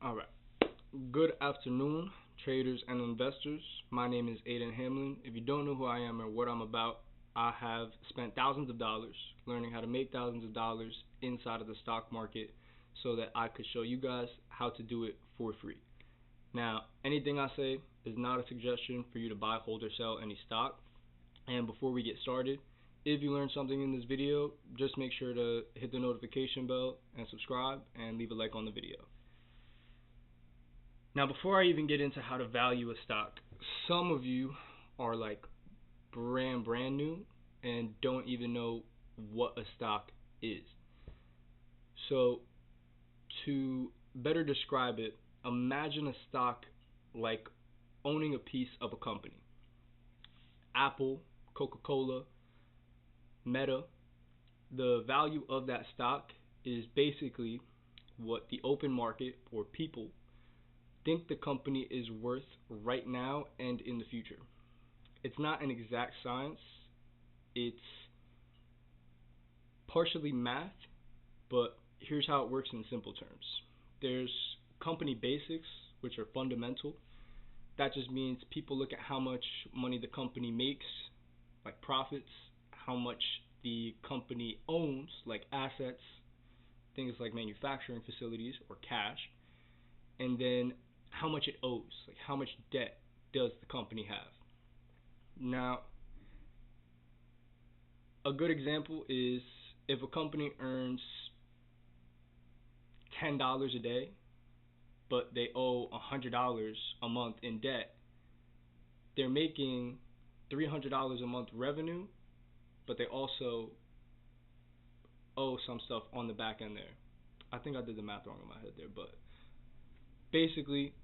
All right. Good afternoon, traders and investors. My name is Aiden Hamlin. If you don't know who I am or what I'm about, I have spent thousands of dollars learning how to make thousands of dollars inside of the stock market so that I could show you guys how to do it for free. Now, anything I say is not a suggestion for you to buy, hold, or sell any stock. And before we get started, if you learned something in this video, just make sure to hit the notification bell and subscribe and leave a like on the video. Now, before I even get into how to value a stock, some of you are like brand new and don't even know what a stock is. So, to better describe it, imagine a stock like owning a piece of a company. Apple, Coca-Cola, Meta. The value of that stock is basically what the open market or people think the company is worth right now and in the future. It's not an exact science. It's partially math, but here's how it works in simple terms. There's company basics, which are fundamental. That just means people look at how much money the company makes, like profits, how much the company owns, like assets, things like manufacturing facilities or cash, and then how much it owes, like how much debt does the company have. Now, a good example is if a company earns $10 a day, but they owe $100 a month in debt, they're making $300 a month revenue, but they also owe some stuff on the back end there. I think I did the math wrong in my head there, but basically,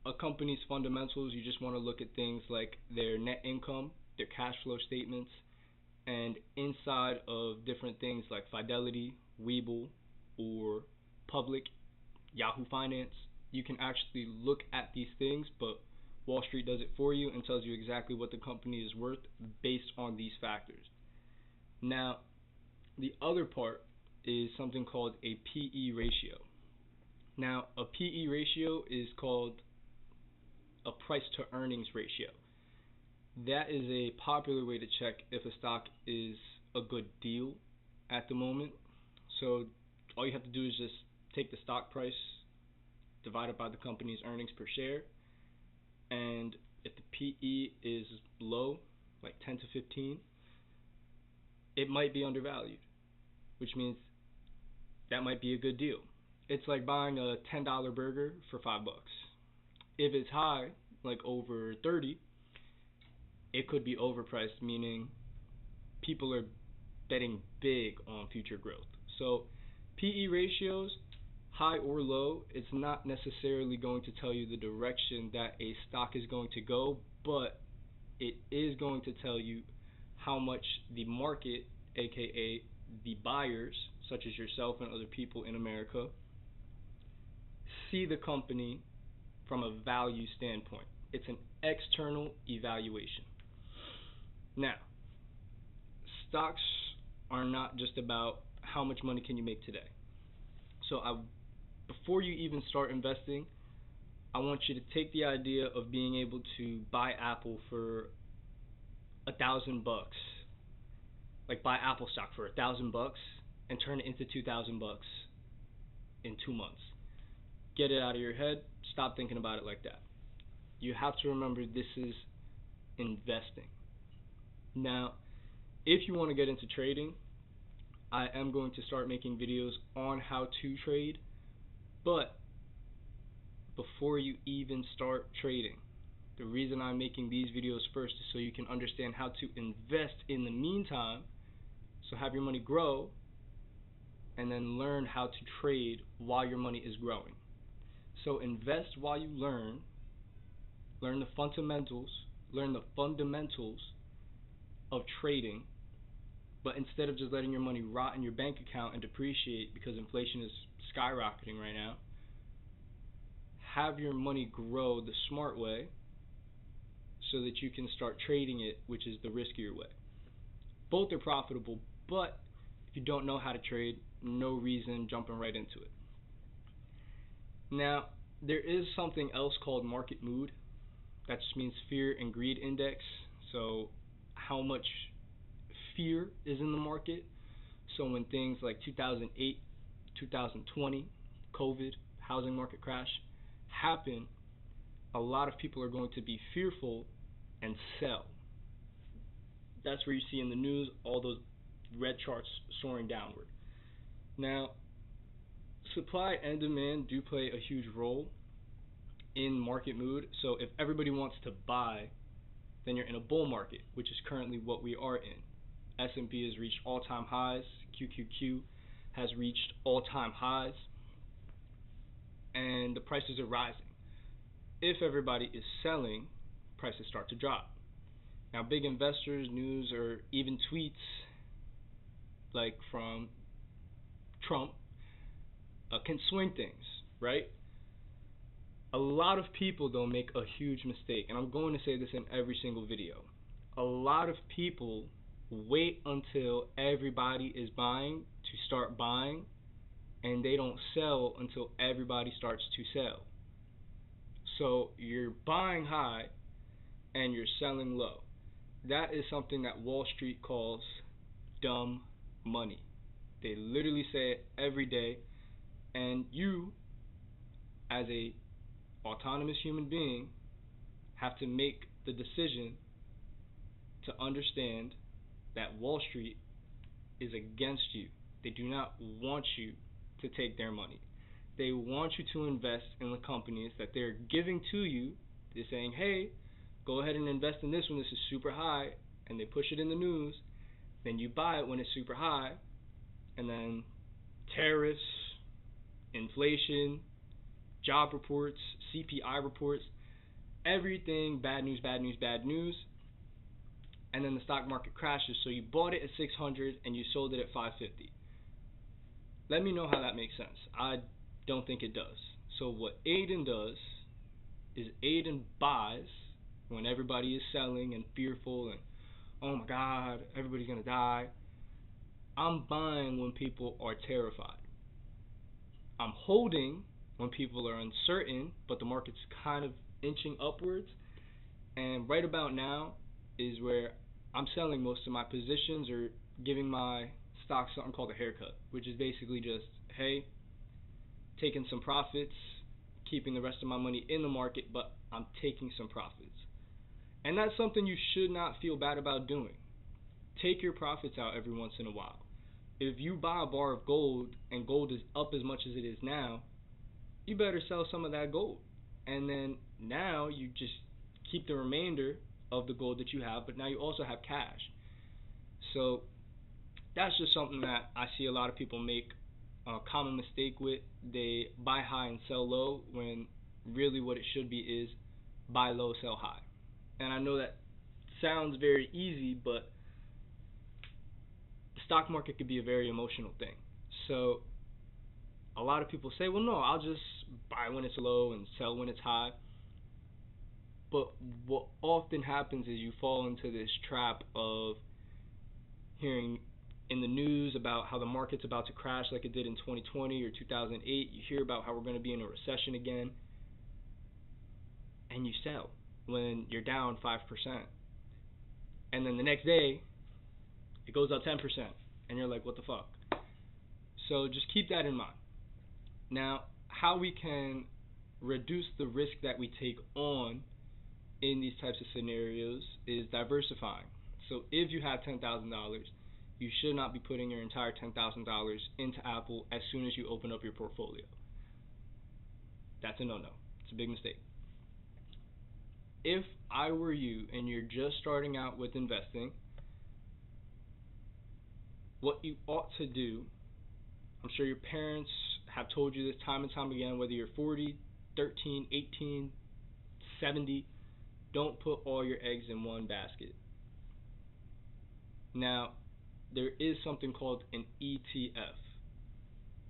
a company's fundamentals, you just want to look at things like their net income, their cash flow statements, and inside of different things like Fidelity, Webull, or Public, Yahoo Finance, you can actually look at these things, but Wall Street does it for you and tells you exactly what the company is worth based on these factors. Now, the other part is something called a PE ratio. Now, a PE ratio is called a price to earnings ratio. That is a popular way to check if a stock is a good deal at the moment. So all you have to do is just take the stock price, divide it by the company's earnings per share, and if the PE is low, like 10 to 15, it might be undervalued, which means that might be a good deal. It's like buying a $10 burger for $5. If it's high, like over 30, it could be overpriced, meaning people are betting big on future growth. So PE ratios, high or low, it's not necessarily going to tell you the direction that a stock is going to go, but it is going to tell you how much the market, aka the buyers, such as yourself and other people in America, see the company from a value standpoint. It's an external evaluation. Now, stocks are not just about how much money can you make today. So before you even start investing, I want you to take the idea of being able to buy Apple for $1,000, like buy Apple stock for $1,000 and turn it into $2,000 in 2 months. Get it out of your head. Stop thinking about it like that. You have to remember this is investing. Now, if you want to get into trading, I am going to start making videos on how to trade, but before you even start trading, the reason I'm making these videos first is so you can understand how to invest in the meantime, so have your money grow, and then learn how to trade while your money is growing. So invest while you learn the fundamentals, of trading, but instead of just letting your money rot in your bank account and depreciate because inflation is skyrocketing right now, have your money grow the smart way so that you can start trading it, which is the riskier way. Both are profitable, but if you don't know how to trade, no reason jumping right into it. Now, there is something else called market mood. That just means fear and greed index. So, how much fear is in the market. So, when things like 2008, 2020, COVID, housing market crash happen, a lot of people are going to be fearful and sell. That's where you see in the news all those red charts soaring downward. Now, supply and demand do play a huge role in market mood. So if everybody wants to buy, then you're in a bull market, which is currently what we are in. S&P has reached all-time highs, QQQ has reached all-time highs, and the prices are rising. If everybody is selling, prices start to drop. Now, big investors, news, or even tweets like from Trump can swing things, right? A lot of people though make a huge mistake, and I'm going to say this in every single video. A lot of people wait until everybody is buying to start buying, and they don't sell until everybody starts to sell. So you're buying high and you're selling low. That is something that Wall Street calls dumb money. They literally say it every day, and you, as a autonomous human being, have to make the decision to understand that Wall Street is against you. They do not want you to take their money. They want you to invest in the companies that they're giving to you. They're saying, hey, go ahead and invest in this one. This is super high, and they push it in the news. Then you buy it when it's super high, and then tariffs, inflation, job reports, CPI reports, everything bad news, bad news, bad news. And then the stock market crashes. So you bought it at 600 and you sold it at 550. Let me know how that makes sense. I don't think it does. So what Aiden does is Aiden buys when everybody is selling and fearful and, oh my God, everybody's going to die. I'm buying when people are terrified. I'm holding when people are uncertain, but the market's kind of inching upwards. And right about now is where I'm selling most of my positions or giving my stock something called a haircut, which is basically just, hey, taking some profits, keeping the rest of my money in the market, but I'm taking some profits. And that's something you should not feel bad about doing. Take your profits out every once in a while. If you buy a bar of gold and gold is up as much as it is now, you better sell some of that gold. And then now you just keep the remainder of the gold that you have, but now you also have cash. So that's just something that I see a lot of people make a common mistake with. They buy high and sell low, when really what it should be is buy low, sell high. And I know that sounds very easy, but the stock market could be a very emotional thing. So a lot of people say, well, no, I'll just buy when it's low and sell when it's high. But what often happens is you fall into this trap of hearing in the news about how the market's about to crash like it did in 2020 or 2008. You hear about how we're going to be in a recession again, and you sell when you're down 5%. And then the next day, it goes up 10%, and you're like, what the fuck? So just keep that in mind. Now, how we can reduce the risk that we take on in these types of scenarios is diversifying. So if you have $10,000, you should not be putting your entire $10,000 into Apple as soon as you open up your portfolio. That's a no-no. It's a big mistake. If I were you and you're just starting out with investing, what you ought to do, I'm sure your parents have told you this time and time again, whether you're 40, 13, 18, 70, don't put all your eggs in one basket. Now, there is something called an ETF.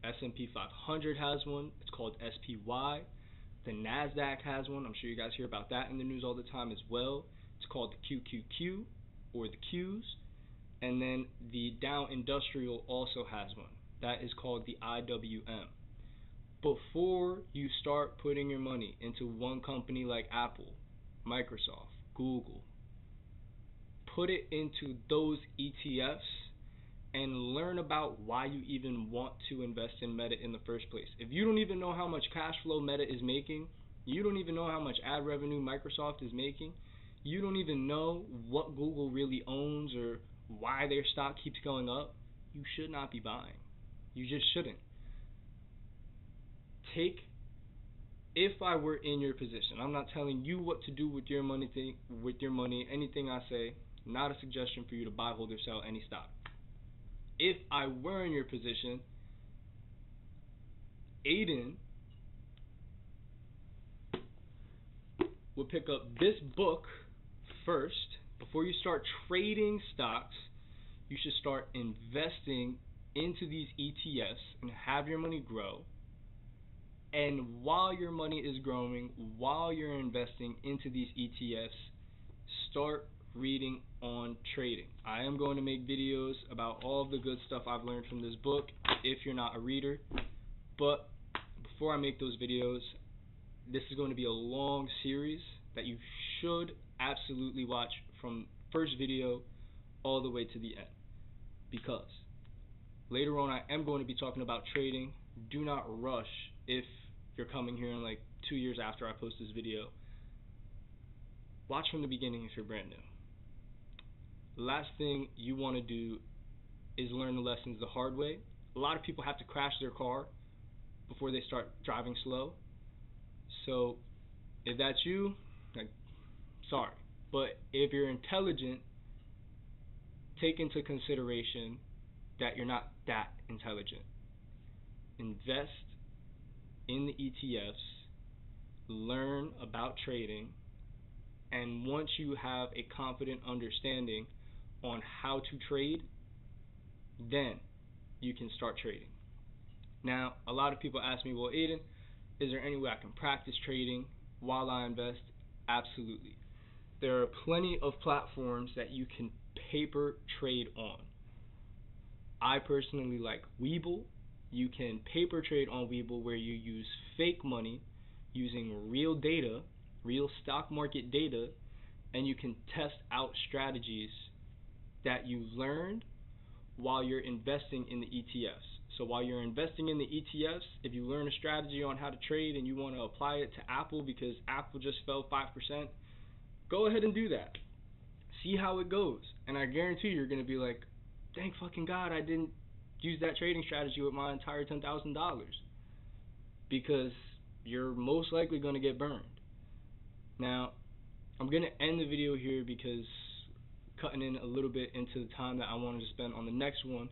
S&P 500 has one. It's called SPY. The NASDAQ has one. I'm sure you guys hear about that in the news all the time as well. It's called the QQQ or the Qs. And then the Dow Industrial also has one. That is called the IWM. Before you start putting your money into one company like Apple, Microsoft, Google, put it into those ETFs and learn about why you even want to invest in Meta in the first place. If you don't even know how much cash flow Meta is making, you don't even know how much ad revenue Microsoft is making, you don't even know what Google really owns or why their stock keeps going up, you should not be buying. You just shouldn't. If I were in your position, I'm not telling you what to do with your money, anything I say, not a suggestion for you to buy, hold, or sell any stock. If I were in your position, Aiden would pick up this book first. Before you start trading stocks, you should start investing into these ETFs and have your money grow. And while your money is growing, while you're investing into these ETFs, start reading on trading. I am going to make videos about all of the good stuff I've learned from this book if you're not a reader. But before I make those videos, this is going to be a long series that you should absolutely watch from first video all the way to the end. Because later on I am going to be talking about trading. Do not rush if you're coming here in like 2 years after I post this video. Watch from the beginning if you're brand new. Last thing you want to do is learn the lessons the hard way. A lot of people have to crash their car before they start driving slow. So if that's you, sorry. But if you're intelligent, take into consideration that you're not that intelligent. Invest in the ETFs, learn about trading, and once you have a confident understanding on how to trade, then you can start trading. Now, a lot of people ask me, well, Aiden, is there any way I can practice trading while I invest? Absolutely. There are plenty of platforms that you can paper trade on. I personally like Webull. You can paper trade on Webull where you use fake money using real data, real stock market data, and you can test out strategies that you learned while you're investing in the ETFs. So while you're investing in the ETFs, if you learn a strategy on how to trade and you want to apply it to Apple because Apple just fell 5%, go ahead and do that. See how it goes. And I guarantee you're going to be like, thank fucking God I didn't use that trading strategy with my entire $10,000. Because you're most likely going to get burned. Now, I'm going to end the video here because cutting in a little bit into the time that I wanted to spend on the next one.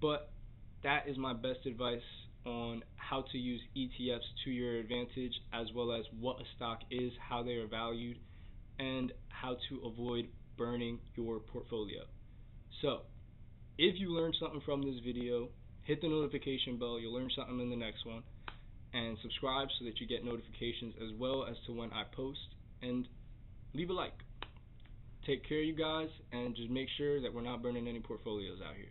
But that is my best advice on how to use ETFs to your advantage, as well as what a stock is, how they are valued, and how to avoid burning your portfolio. So, if you learned something from this video, hit the notification bell. You'll learn something in the next one. And subscribe so that you get notifications as well as to when I post. And leave a like. Take care, you guys, and just make sure that we're not burning any portfolios out here.